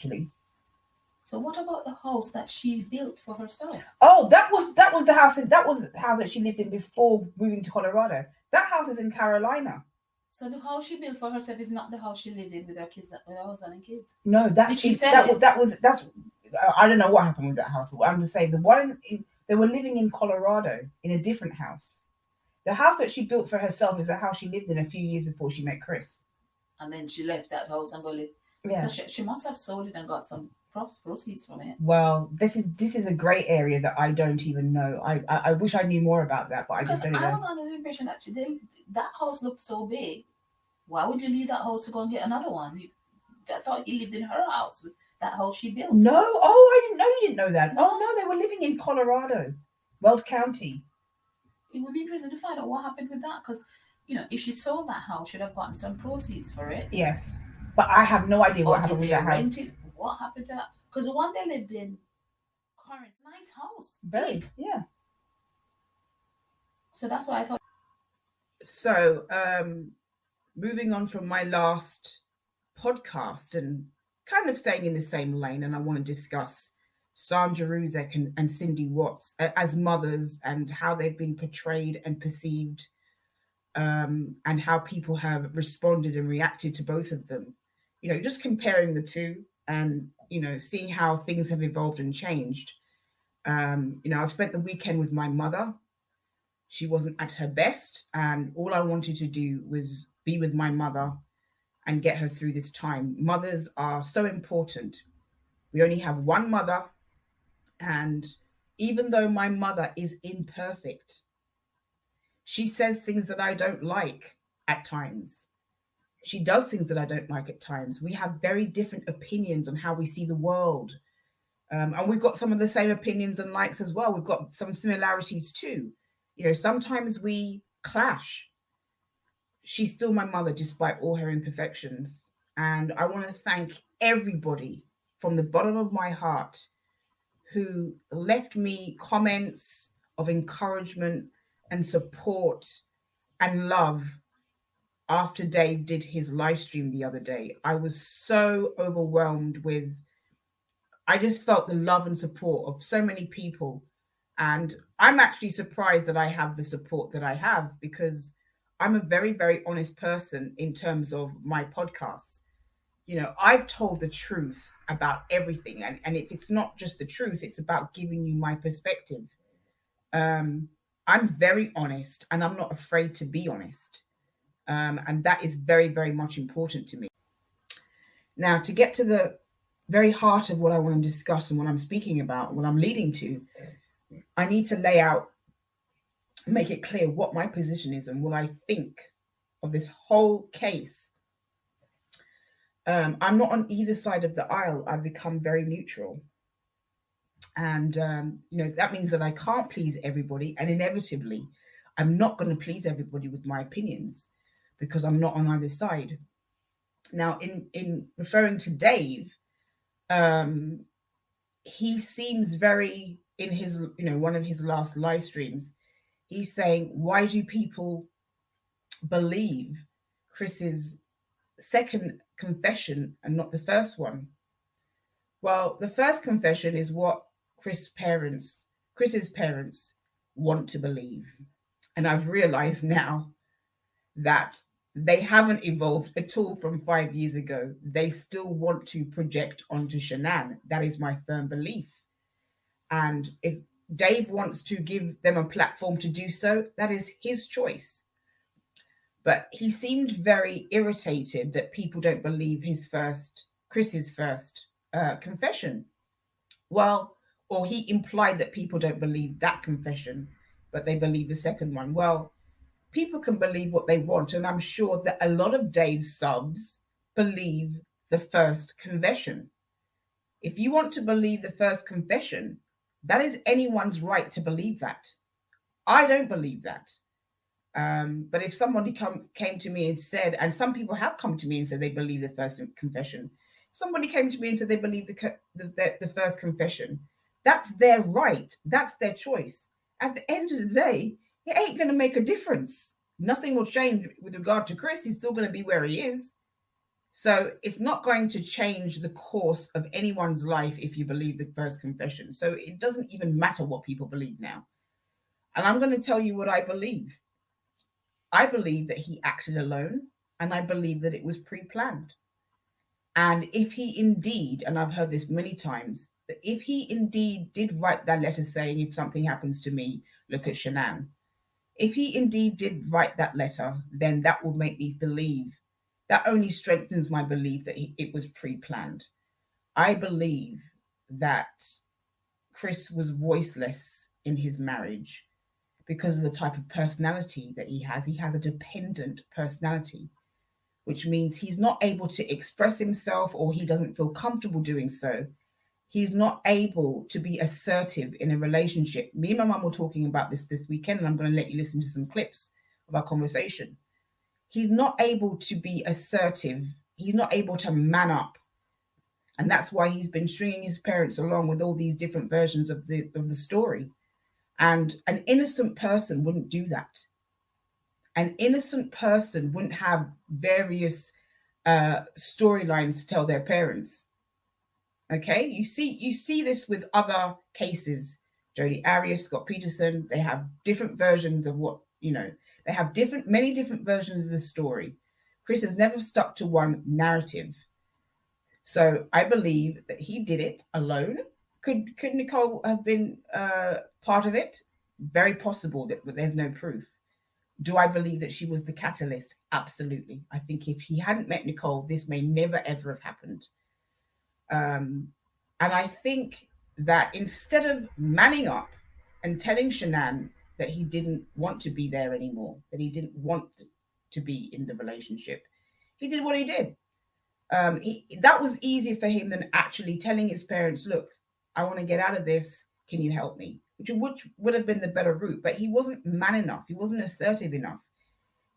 actually. So what about the house that she built for herself? Oh, that was the house. That was the house that she lived in before moving to Colorado. That house is in Carolina. So the house she built for herself is not the house she lived in with her kids, with her husband and kids. No, Did she sell it? That's. I don't know what happened with that house. But I'm just saying the one they were living in Colorado in a different house. The house that she built for herself is a house she lived in a few years before she met Chris. And then she left that house and go live. Yeah. So she must have sold it and got some proceeds from it. Well, this is a grey area that I don't even know. I wish I knew more about that, but I just don't know. I was under the impression that that house looked so big. Why would you leave that house to go and get another one? I thought you lived in her house with that house she built. No, I didn't know you didn't know that. No. Oh no, they were living in Colorado, Weld County. It would be interesting to find out what happened with that, because if she sold that house, she'd have gotten some proceeds for it. Yes, but I have no idea what happened with that house. What happened to that? Because the one they lived in, current nice house, very big. Yeah. So that's why I thought. So, moving on from my last podcast and kind of staying in the same lane, and I want to discuss Sandra Ruzek and SANDIE Watts as mothers and how they've been portrayed and perceived, and how people have responded and reacted to both of them. Just comparing the two and, seeing how things have evolved and changed. I've spent the weekend with my mother. She wasn't at her best, and all I wanted to do was be with my mother and get her through this time. Mothers are so important. We only have one mother, and even though my mother is imperfect, she says things that I don't like at times. She does things that I don't like at times. We have very different opinions on how we see the world. And we've got some of the same opinions and likes as well. We've got some similarities too. Sometimes we clash. She's still my mother despite all her imperfections. And I want to thank everybody from the bottom of my heart who left me comments of encouragement and support and love after Dave did his live stream the other day. I was so overwhelmed with, I just felt the love and support of so many people. And I'm actually surprised that I have the support that I have, because I'm a very, very honest person in terms of my podcasts. I've told the truth about everything. And if it's not just the truth, it's about giving you my perspective. I'm very honest, and I'm not afraid to be honest. And that is very, very much important to me. Now, to get to the very heart of what I want to discuss and what I'm speaking about, what I'm leading to, I need to lay out, make it clear what my position is and what I think of this whole case. I'm not on either side of the aisle. I've become very neutral. And, that means that I can't please everybody. And inevitably, I'm not going to please everybody with my opinions, because I'm not on either side. Now, in referring to Dave, he seems very, in his, one of his last live streams, he's saying, why do people believe Chris's second confession and not the first one? Well, the first confession is what Chris's parents want to believe. And I've realized now that they haven't evolved at all from 5 years ago. They still want to project onto Shanann. That is my firm belief. And if Dave wants to give them a platform to do so, that is his choice. But he seemed very irritated that people don't believe Chris's first confession. Well, or he implied that people don't believe that confession, but they believe the second one. Well, people can believe what they want, and I'm sure that a lot of Dave's subs believe the first confession. If you want to believe the first confession, that is anyone's right to believe that. I don't believe that. But if somebody came to me and said, and some people have come to me and said they believe the first confession, somebody came to me and said they believe the first confession, that's their right. That's their choice. At the end of the day, it ain't going to make a difference. Nothing will change with regard to Chris. He's still going to be where he is. So it's not going to change the course of anyone's life if you believe the first confession. So it doesn't even matter what people believe now. And I'm going to tell you what I believe. I believe that he acted alone, and I believe that it was pre-planned. And if he indeed, and I've heard this many times, that if he indeed did write that letter saying, if something happens to me, look at Shanann. If he indeed did write that letter, then that will make me believe, that only strengthens my belief that it was pre-planned. I believe that Chris was voiceless in his marriage because of the type of personality that he has. He has a dependent personality, which means he's not able to express himself, or he doesn't feel comfortable doing so. He's not able to be assertive in a relationship. Me and my mum were talking about this weekend, and I'm going to let you listen to some clips of our conversation. He's not able to be assertive. He's not able to man up. And that's why he's been stringing his parents along with all these different versions of the story. And an innocent person wouldn't do that. An innocent person wouldn't have various storylines to tell their parents. Okay, you see this with other cases. Jodi Arias, Scott Peterson, they have different versions of what, they have many different versions of the story. Chris has never stuck to one narrative. So I believe that he did it alone. Could Nicole have been part of it? Very possible, but there's no proof. Do I believe that she was the catalyst? Absolutely. I think if he hadn't met Nicole, this may never, ever have happened. And I think that instead of manning up and telling Shanann that he didn't want to be there anymore, that he didn't want to be in the relationship, he did what he did. That was easier for him than actually telling his parents, look, I want to get out of this. Can you help me? Which would have been the better route. But he wasn't man enough. He wasn't assertive enough.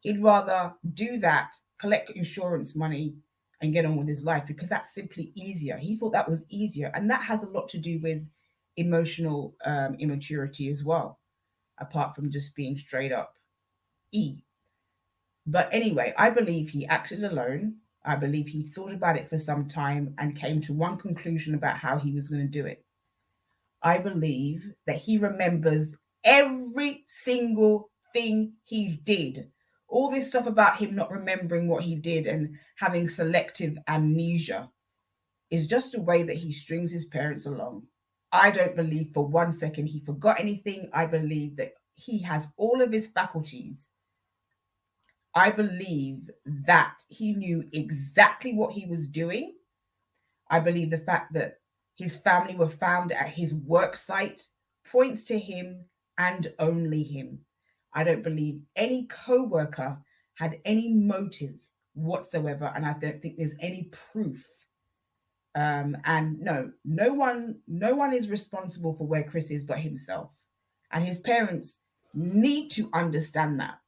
He'd rather do that, collect insurance money, and get on with his life, because that's simply easier. He thought that was easier. And that has a lot to do with emotional immaturity as well, apart from just being straight up E. But anyway, I believe he acted alone. I believe he thought about it for some time and came to one conclusion about how he was going to do it. I believe that he remembers every single thing he did. All this stuff about him not remembering what he did and having selective amnesia is just a way that he strings his parents along. I don't believe for 1 second he forgot anything. I believe that he has all of his faculties. I believe that he knew exactly what he was doing. I believe the fact that his family were found at his work site points to him and only him. I don't believe any co-worker had any motive whatsoever, and I don't think there's any proof. And no one is responsible for where Chris is but himself. And his parents need to understand that,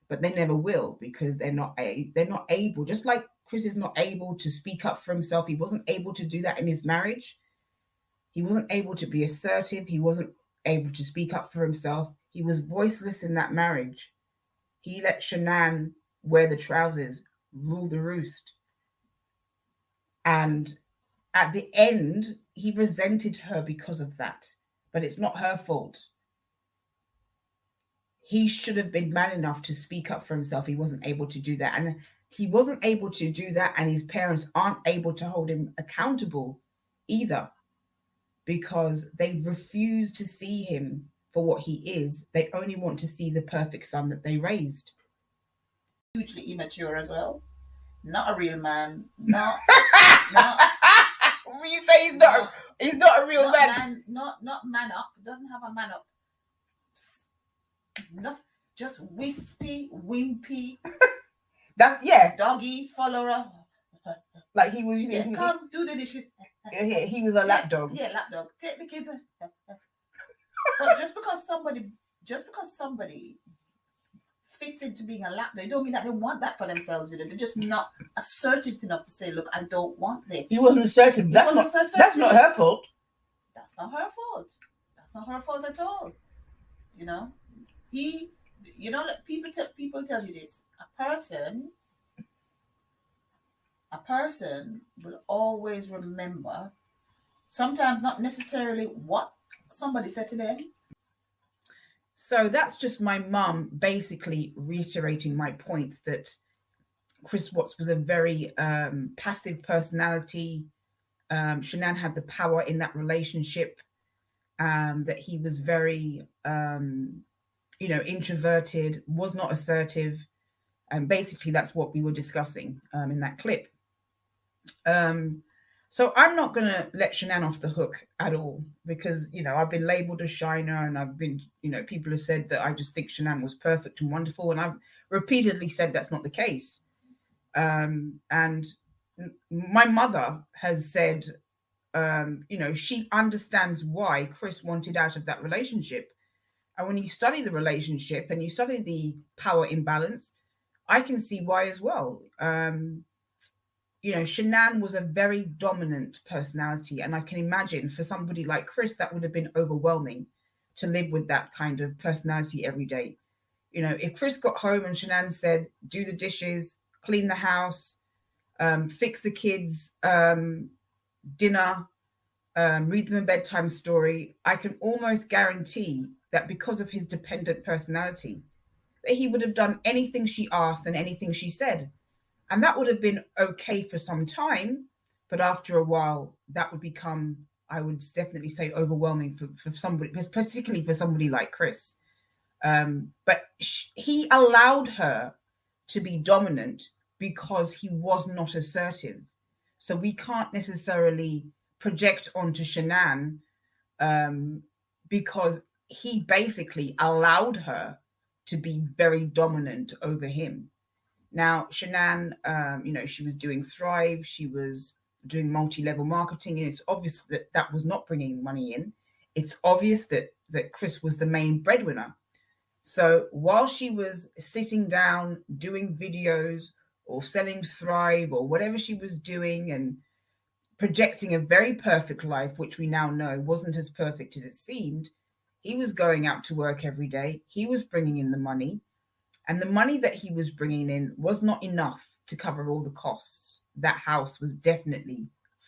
but they never will, because they're not able. Just like Chris is not able to speak up for himself. He wasn't able to do that in his marriage. He wasn't able to be assertive. He wasn't able to speak up for himself. He was voiceless in that marriage. He let Shanann wear the trousers, rule the roost. And at the end, he resented her because of that. But it's not her fault. He should have been man enough to speak up for himself. He wasn't able to do that. And he wasn't able to do that, and his parents aren't able to hold him accountable either, because they refuse to see him for what he is. They only want to see the perfect son that they raised. Hugely immature as well. Not a real man. Not. When you say he's not a real man. Not man up. Doesn't have a man up. Not just wispy, wimpy. Doggy follower. Like he was. Come do the dishes. He was a lap dog. Yeah, lap dog. Take the kids. But just because somebody fits into being a lap dog, don't mean that they want that for themselves. They're just not assertive enough to say, "Look, I don't want this." He wasn't assertive. That's not her fault. That's not her fault. That's not her fault at all. People tell you this. A a person will always remember, sometimes not necessarily what somebody said to them. So that's just my mum basically reiterating my point that Chris Watts was a very passive personality. Shanann had the power in that relationship, that he was very, introverted, was not assertive. And basically that's what we were discussing in that clip. So I'm not going to let Shanann off the hook at all because, I've been labeled a shiner and I've been, people have said that I just think Shanann was perfect and wonderful. And I've repeatedly said that's not the case. And my mother has said, she understands why Chris wanted out of that relationship. And when you study the relationship and you study the power imbalance, I can see why as well. Shanann was a very dominant personality. And I can imagine for somebody like Chris, that would have been overwhelming to live with that kind of personality every day. If Chris got home and Shanann said, do the dishes, clean the house, fix the kids' dinner, read them a bedtime story, I can almost guarantee that because of his dependent personality, that he would have done anything she asked and anything she said. And that would have been okay for some time, but after a while, that would become, I would definitely say, overwhelming for somebody, particularly for somebody like Chris. But he allowed her to be dominant because he was not assertive. So we can't necessarily project onto Shanann because he basically allowed her to be very dominant over him. Now, Shanann, she was doing Thrive, she was doing multi-level marketing, and it's obvious that that was not bringing money in. It's obvious that Chris was the main breadwinner. So while she was sitting down doing videos or selling Thrive or whatever she was doing and projecting a very perfect life, which we now know wasn't as perfect as it seemed, he was going out to work every day. He was bringing in the money. And the money that he was bringing in was not enough to cover all the costs. That house was definitely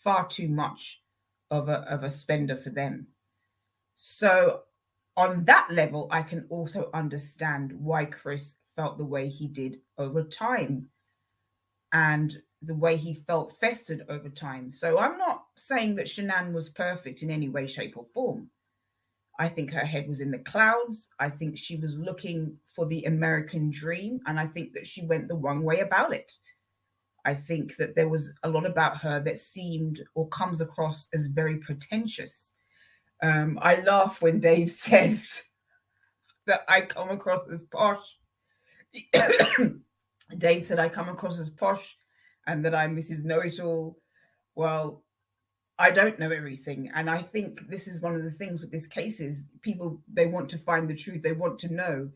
far too much of a spender for them. So on that level, I can also understand why Chris felt the way he did over time and the way he felt festered over time. So I'm not saying that Shanann was perfect in any way, shape, or form. I think her head was in the clouds. I think she was looking for the American dream, and I think that she went the wrong way about it. I think that there was a lot about her that seemed or comes across as very pretentious. I laugh when Dave says that I come across as posh. Dave said I come across as posh and that I'm Mrs. Know-it-all. Well, I don't know everything. And I think this is one of the things with this case is people, they want to find the truth. They want to know.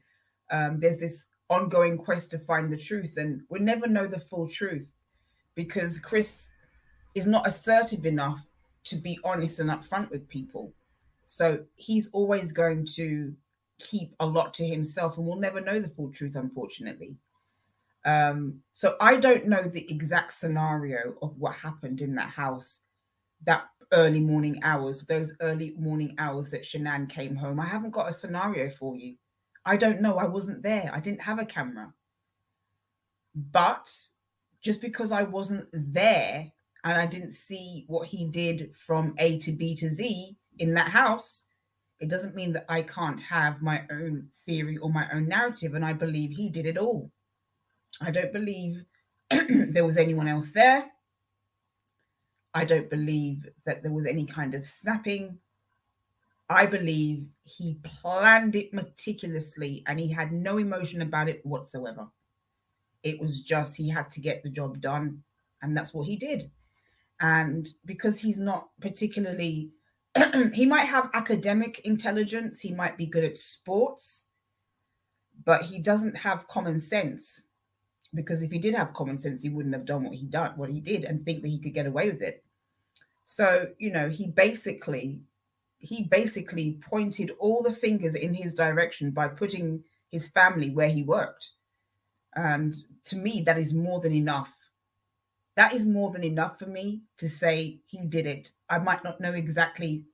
There's this ongoing quest to find the truth. And we'll never know the full truth because Chris is not assertive enough to be honest and upfront with people. So he's always going to keep a lot to himself and we'll never know the full truth, unfortunately. So I don't know the exact scenario of what happened in that house that early morning hours, those early morning hours that Shanann came home. I haven't got a scenario for you. I don't know. I wasn't there. I didn't have a camera. But just because I wasn't there and I didn't see what he did from A to B to Z in that house, it doesn't mean that I can't have my own theory or my own narrative. And I believe he did it all. I don't believe there was anyone else there. I don't believe that there was any kind of snapping. I believe he planned it meticulously and he had no emotion about it whatsoever. It was just he had to get the job done and that's what he did. And because he's not particularly, he might have academic intelligence, he might be good at sports, but he doesn't have common sense. Because if he did have common sense, he wouldn't have done what he did and think that he could get away with it. So, he basically pointed all the fingers in his direction by putting his family where he worked. And to me, that is more than enough that is more than enough for me to say he did it. I might not know exactly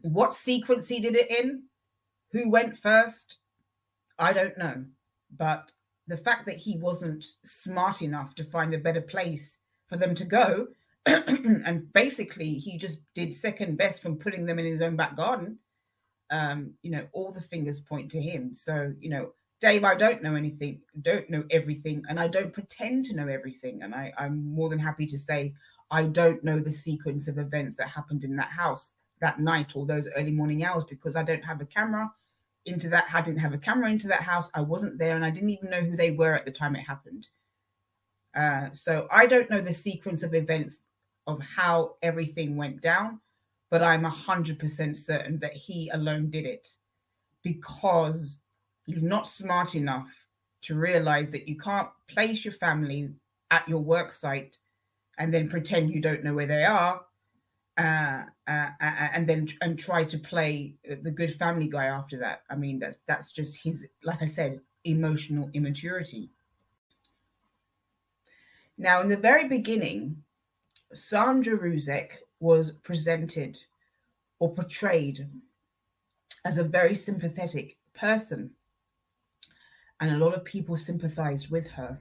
what sequence he did it in, who went first, I don't know. But the fact that he wasn't smart enough to find a better place for them to go, and basically he just did second best from putting them in his own back garden, all the fingers point to him. So, Dave, I don't know anything, don't know everything, and I don't pretend to know everything. And I'm more than happy to say I don't know the sequence of events that happened in that house that night or those early morning hours, because I don't have a camera into that. I didn't have a camera into that house. I wasn't there, and I didn't even know who they were at the time it happened. So I don't know the sequence of events of how everything went down, but I'm 100% certain that he alone did it, because he's not smart enough to realize that you can't place your family at your work site and then pretend you don't know where they are, and try to play the good family guy after that. I mean, that's just his, like I said, emotional immaturity. Now, in the very beginning, Sandra Ruzek was presented or portrayed as a very sympathetic person, and a lot of people sympathized with her.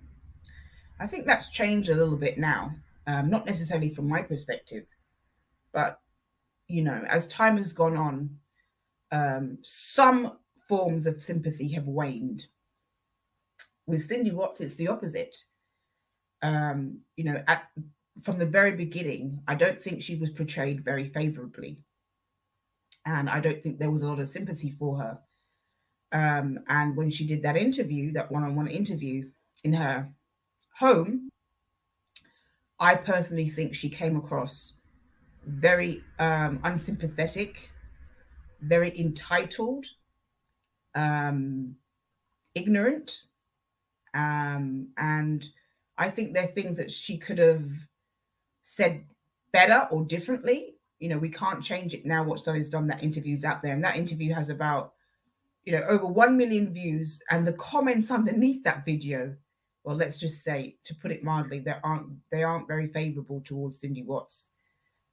I think that's changed a little bit now, not necessarily from my perspective, but as time has gone on, some forms of sympathy have waned. With Cindy Watts, it's the opposite. From the very beginning, I don't think she was portrayed very favorably, and I don't think there was a lot of sympathy for her. And when she did that interview, that one-on-one interview in her home, I personally think she came across very unsympathetic, very entitled, ignorant, and I think there are things that she could have said better or differently. We can't change it now. What's done is done. That interview's out there, and that interview has about over 1 million views, and the comments underneath that video, well, let's just say, to put it mildly, they aren't very favorable towards Cindy Watts.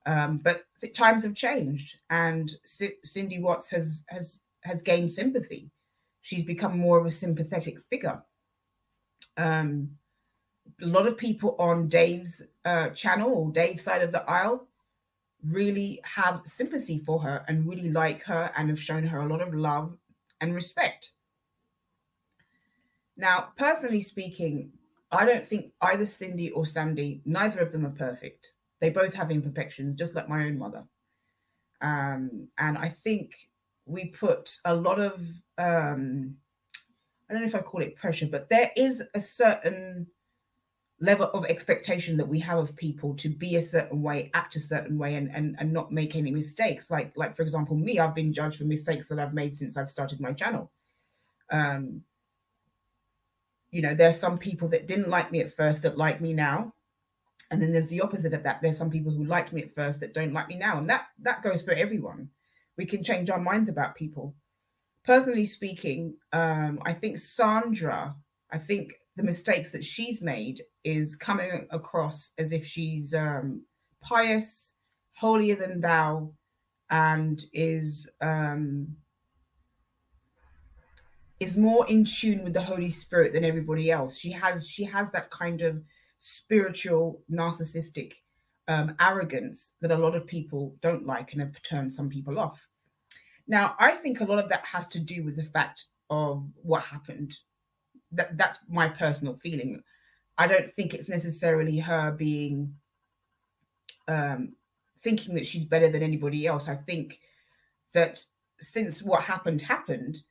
But times have changed, and Cindy Watts has gained sympathy. She's become more of a sympathetic figure. A lot of people on Dave's channel, or Dave's side of the aisle, really have sympathy for her and really like her and have shown her a lot of love and respect. Now, personally speaking, I don't think either Cindy or Sandie, neither of them are perfect. They both have imperfections, just like my own mother. And I think we put a lot of, I don't know if I call it pressure, but there is a certain level of expectation that we have of people to be a certain way, act a certain way, and not make any mistakes. Like for example, me, I've been judged for mistakes that I've made since I've started my channel. There's some people that didn't like me at first that like me now. And then there's the opposite of that. There's some people who liked me at first that don't like me now. And that goes for everyone. We can change our minds about people. Personally speaking, I think Sandra, the mistakes that she's made is coming across as if she's pious, holier than thou, and is more in tune with the Holy Spirit than everybody else. She has that kind of spiritual, narcissistic arrogance that a lot of people don't like and have turned some people off. Now, I think a lot of that has to do with the fact of what happened. That's my personal feeling. I don't think it's necessarily her being thinking that she's better than anybody else. I think that since what happened,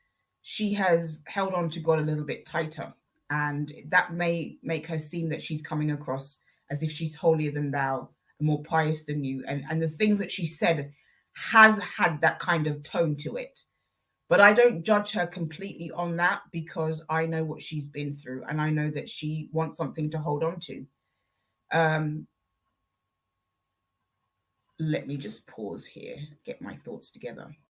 she has held on to God a little bit tighter, and that may make her seem that she's coming across as if she's holier than thou and more pious than you. And the things that she said has had that kind of tone to it. But I don't judge her completely on that, because I know what she's been through, and I know that she wants something to hold on to. Let me just pause here, get my thoughts together.